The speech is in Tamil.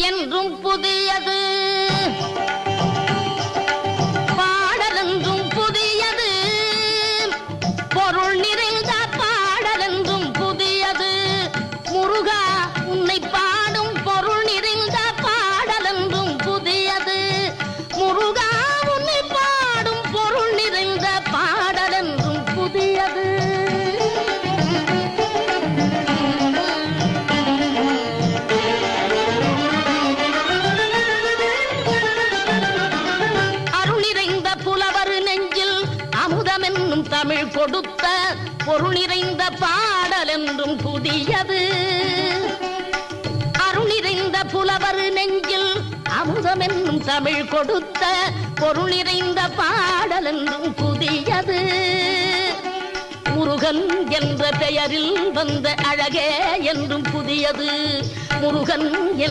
என்றும் புதியது, பாடலென்றும் புதியது, பொருள் நிறைந்த பாடலென்றும் புதியது. முருகா உன்னை பாடும் பொருள் நிறைந்த பாடலென்றும் புதியது. முருகா உன்னை பாடும் பொருள் நிறைந்த பாடலென்றும் புதியது. அமுதமென்னும் தமிழ் கொடுத்த பொருள் நிறைந்த பாடல் என்றும் புதியது. அருள் நிறைந்த புலவர் நெஞ்சில் அமுதமென்னும் தமிழ் கொடுத்த பொருள் நிறைந்த பாடல் என்றும் புதியது. முருகன் என்ற பெயரில் வந்த அழகே என்றும் புதியது. முருகன்